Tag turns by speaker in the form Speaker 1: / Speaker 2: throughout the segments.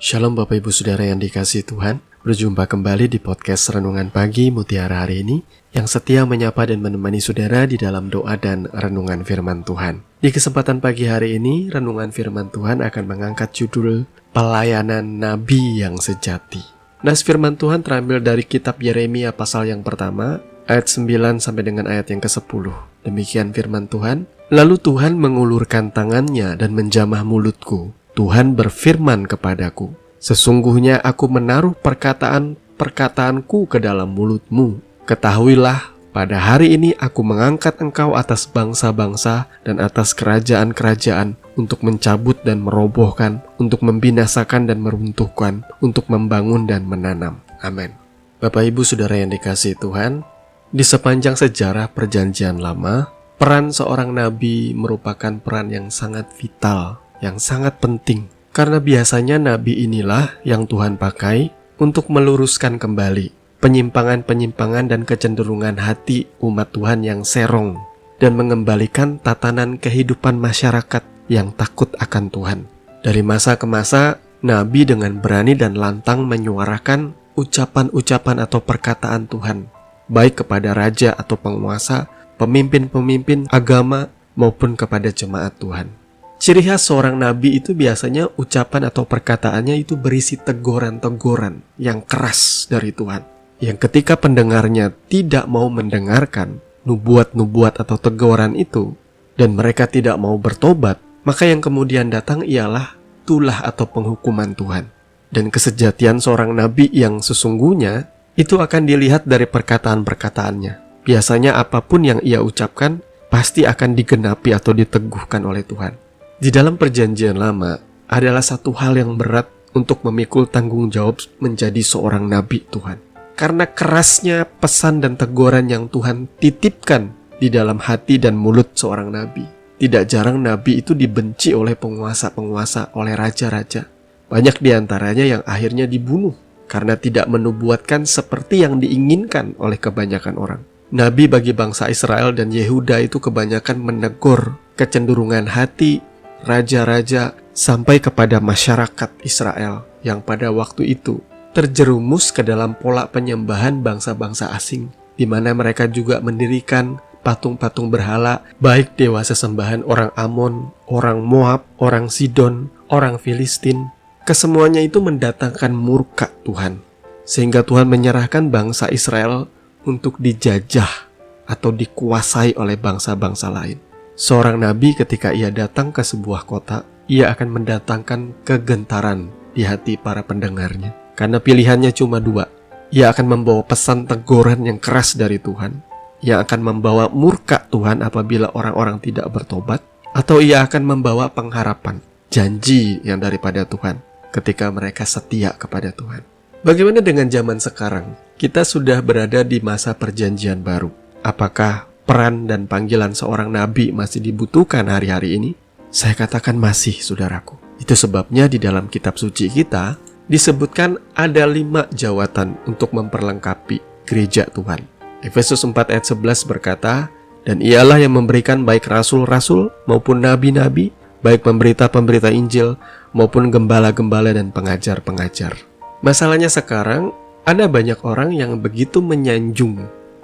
Speaker 1: Shalom Bapak Ibu Saudara yang dikasihi Tuhan. Berjumpa kembali di podcast Renungan Pagi Mutiara hari ini, yang setia menyapa dan menemani saudara di dalam doa dan renungan firman Tuhan. Di kesempatan pagi hari ini, renungan firman Tuhan akan mengangkat judul Pelayanan Nabi yang Sejati. Nas firman Tuhan terambil dari kitab Yeremia pasal yang pertama, ayat 9 sampai dengan ayat yang ke-10. Demikian firman Tuhan. Lalu Tuhan mengulurkan tangannya dan menjamah mulutku. Tuhan berfirman kepadaku, sesungguhnya aku menaruh perkataan-perkataanku ke dalam mulutmu. Ketahuilah, pada hari ini aku mengangkat engkau atas bangsa-bangsa dan atas kerajaan-kerajaan untuk mencabut dan merobohkan, untuk membinasakan dan meruntuhkan, untuk membangun dan menanam. Amin. Bapak Ibu Saudara yang dikasihi Tuhan, di sepanjang sejarah Perjanjian Lama, peran seorang nabi merupakan peran yang sangat vital, yang sangat penting. Karena biasanya nabi inilah yang Tuhan pakai untuk meluruskan kembali penyimpangan-penyimpangan dan kecenderungan hati umat Tuhan yang serong, dan mengembalikan tatanan kehidupan masyarakat yang takut akan Tuhan. Dari masa ke masa, nabi dengan berani dan lantang menyuarakan ucapan-ucapan atau perkataan Tuhan, baik kepada raja atau penguasa, pemimpin-pemimpin agama, maupun kepada jemaat Tuhan. Ciri khas seorang nabi itu biasanya ucapan atau perkataannya itu berisi teguran-teguran yang keras dari Tuhan, yang ketika pendengarnya tidak mau mendengarkan nubuat-nubuat atau teguran itu, dan mereka tidak mau bertobat, maka yang kemudian datang ialah tulah atau penghukuman Tuhan. Dan kesejatian seorang nabi yang sesungguhnya itu akan dilihat dari perkataan-perkataannya. Biasanya apapun yang ia ucapkan pasti akan digenapi atau diteguhkan oleh Tuhan. Di dalam Perjanjian Lama adalah satu hal yang berat untuk memikul tanggung jawab menjadi seorang nabi Tuhan. Karena kerasnya pesan dan teguran yang Tuhan titipkan di dalam hati dan mulut seorang nabi. Tidak jarang nabi itu dibenci oleh penguasa-penguasa, oleh raja-raja. Banyak diantaranya yang akhirnya dibunuh karena tidak menubuatkan seperti yang diinginkan oleh kebanyakan orang. Nabi bagi bangsa Israel dan Yehuda itu kebanyakan menegur kecenderungan hati raja-raja sampai kepada masyarakat Israel yang pada waktu itu terjerumus ke dalam pola penyembahan bangsa-bangsa asing, di mana mereka juga mendirikan patung-patung berhala, baik dewa sesembahan orang Amon, orang Moab, orang Sidon, orang Filistin. Kesemuanya itu mendatangkan murka Tuhan, sehingga Tuhan menyerahkan bangsa Israel untuk dijajah atau dikuasai oleh bangsa-bangsa lain. Seorang nabi ketika ia datang ke sebuah kota, ia akan mendatangkan kegentaran di hati para pendengarnya. Karena pilihannya cuma dua. Ia akan membawa pesan teguran yang keras dari Tuhan, ia akan membawa murka Tuhan apabila orang-orang tidak bertobat, atau ia akan membawa pengharapan, janji yang daripada Tuhan ketika mereka setia kepada Tuhan. Bagaimana dengan zaman sekarang? Kita sudah berada di masa Perjanjian Baru. Apakah peran dan panggilan seorang nabi masih dibutuhkan hari-hari ini? Saya katakan masih, saudaraku. Itu sebabnya di dalam kitab suci kita disebutkan ada 5 jawatan untuk memperlengkapi gereja Tuhan. Efesus 4 ayat 11 berkata, dan ialah yang memberikan baik rasul-rasul maupun nabi-nabi, baik pemberita-pemberita Injil maupun gembala-gembala dan pengajar-pengajar. Masalahnya sekarang ada banyak orang yang begitu menyanjung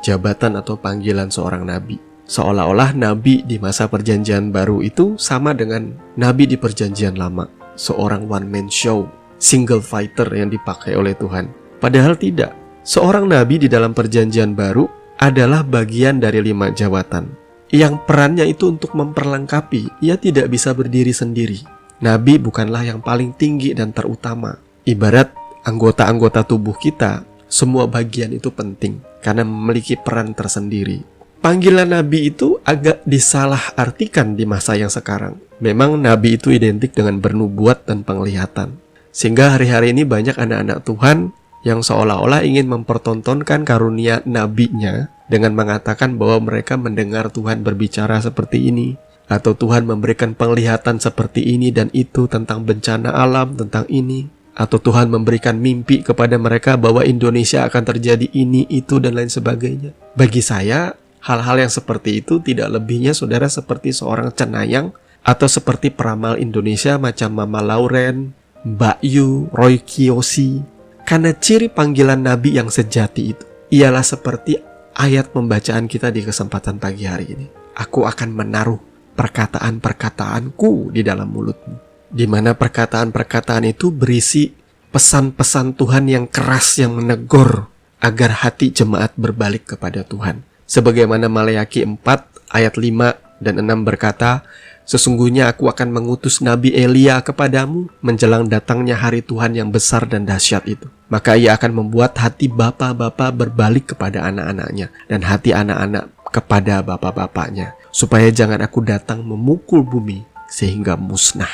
Speaker 1: jabatan atau panggilan seorang nabi, seolah-olah nabi di masa Perjanjian Baru itu sama dengan nabi di Perjanjian Lama, seorang one man show, single fighter yang dipakai oleh Tuhan. Padahal tidak. Seorang nabi di dalam Perjanjian Baru adalah bagian dari 5 jawatan, yang perannya itu untuk memperlengkapi. Ia tidak bisa berdiri sendiri. Nabi bukanlah yang paling tinggi dan terutama. Ibarat anggota-anggota tubuh kita, semua bagian itu penting karena memiliki peran tersendiri. Panggilan nabi itu agak disalahartikan di masa yang sekarang. Memang nabi itu identik dengan bernubuat dan penglihatan. Sehingga hari-hari ini banyak anak-anak Tuhan yang seolah-olah ingin mempertontonkan karunia nabinya dengan mengatakan bahwa mereka mendengar Tuhan berbicara seperti ini, atau Tuhan memberikan penglihatan seperti ini dan itu tentang bencana alam, tentang ini, atau Tuhan memberikan mimpi kepada mereka bahwa Indonesia akan terjadi ini, itu, dan lain sebagainya. Bagi saya, hal-hal yang seperti itu tidak lebihnya saudara seperti seorang cenayang atau seperti peramal Indonesia macam Mama Lauren, Mbak Yu, Roy Kiyoshi. Karena ciri panggilan nabi yang sejati itu ialah seperti ayat pembacaan kita di kesempatan pagi hari ini. Aku akan menaruh perkataan-perkataanku di dalam mulutmu. Di mana perkataan-perkataan itu berisi pesan-pesan Tuhan yang keras, yang menegur agar hati jemaat berbalik kepada Tuhan. Sebagaimana Maleakhi 4 ayat 5 dan 6 berkata, sesungguhnya aku akan mengutus Nabi Elia kepadamu menjelang datangnya hari Tuhan yang besar dan dahsyat itu. Maka ia akan membuat hati bapa-bapa berbalik kepada anak-anaknya dan hati anak-anak kepada bapa-bapaknya, supaya jangan aku datang memukul bumi sehingga musnah.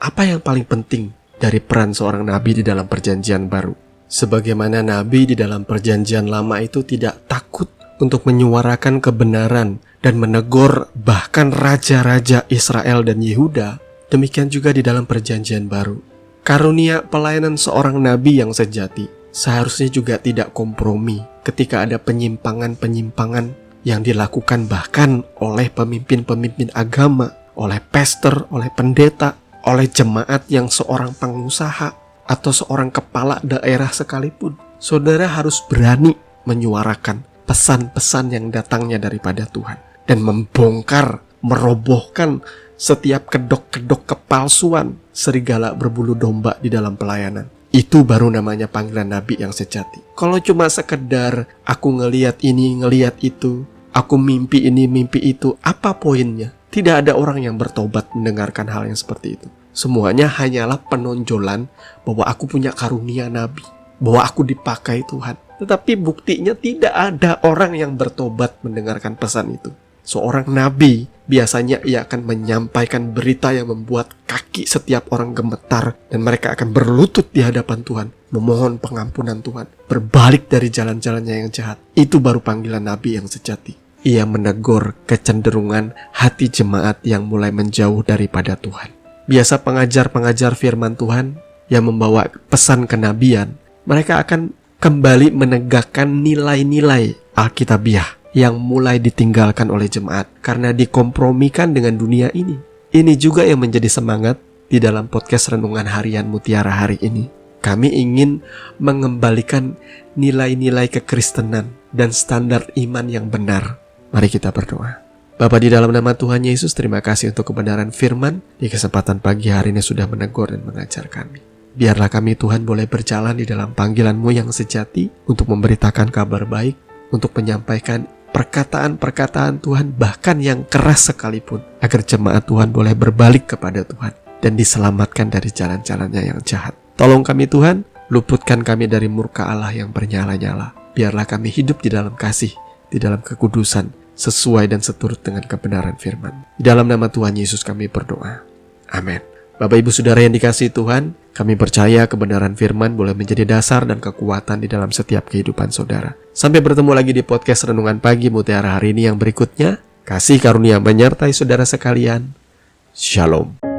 Speaker 1: Apa yang paling penting dari peran seorang nabi di dalam perjanjian baru? Sebagaimana nabi di dalam perjanjian lama itu tidak takut untuk menyuarakan kebenaran dan menegur bahkan raja-raja Israel dan Yehuda, demikian juga di dalam perjanjian baru. Karunia pelayanan seorang nabi yang sejati seharusnya juga tidak kompromi ketika ada penyimpangan-penyimpangan yang dilakukan bahkan oleh pemimpin-pemimpin agama, oleh pastor, oleh pendeta, oleh jemaat yang seorang pengusaha atau seorang kepala daerah sekalipun. Saudara harus berani menyuarakan pesan-pesan yang datangnya daripada Tuhan dan membongkar, merobohkan setiap kedok-kedok kepalsuan serigala berbulu domba di dalam pelayanan. Itu baru namanya panggilan nabi yang sejati. Kalau cuma sekedar aku ngelihat ini, ngelihat itu, aku mimpi ini, mimpi itu, apa poinnya? Tidak ada orang yang bertobat mendengarkan hal yang seperti itu. Semuanya hanyalah penonjolan bahwa aku punya karunia nabi, bahwa aku dipakai Tuhan. Tetapi buktinya tidak ada orang yang bertobat mendengarkan pesan itu. Seorang nabi biasanya ia akan menyampaikan berita yang membuat kaki setiap orang gemetar, dan mereka akan berlutut di hadapan Tuhan, memohon pengampunan Tuhan, berbalik dari jalan-jalannya yang jahat. Itu baru panggilan nabi yang sejati. Ia menegur kecenderungan hati jemaat yang mulai menjauh daripada Tuhan. Biasa pengajar-pengajar firman Tuhan yang membawa pesan kenabian, mereka akan kembali menegakkan nilai-nilai Alkitabiah yang mulai ditinggalkan oleh jemaat karena dikompromikan dengan dunia ini. Ini juga yang menjadi semangat di dalam podcast Renungan Harian Mutiara hari ini. Kami ingin mengembalikan nilai-nilai kekristenan dan standar iman yang benar. Mari kita berdoa. Bapa, di dalam nama Tuhan Yesus, terima kasih untuk kebenaran firman. Di kesempatan pagi hari ini sudah menegur dan mengajar kami. Biarlah kami Tuhan boleh berjalan di dalam panggilan-Mu yang sejati untuk memberitakan kabar baik, untuk menyampaikan perkataan-perkataan Tuhan bahkan yang keras sekalipun, agar jemaat Tuhan boleh berbalik kepada Tuhan dan diselamatkan dari jalan-jalannya yang jahat. Tolong kami Tuhan, luputkan kami dari murka Allah yang bernyala-nyala. Biarlah kami hidup di dalam kasih, di dalam kekudusan, sesuai dan seturut dengan kebenaran firman. Di dalam nama Tuhan Yesus kami berdoa. Amin. Bapak Ibu Saudara yang dikasihi Tuhan, kami percaya kebenaran firman boleh menjadi dasar dan kekuatan di dalam setiap kehidupan saudara. Sampai bertemu lagi di podcast Renungan Pagi Mutiara hari ini yang berikutnya. Kasih karunia menyertai saudara sekalian. Shalom.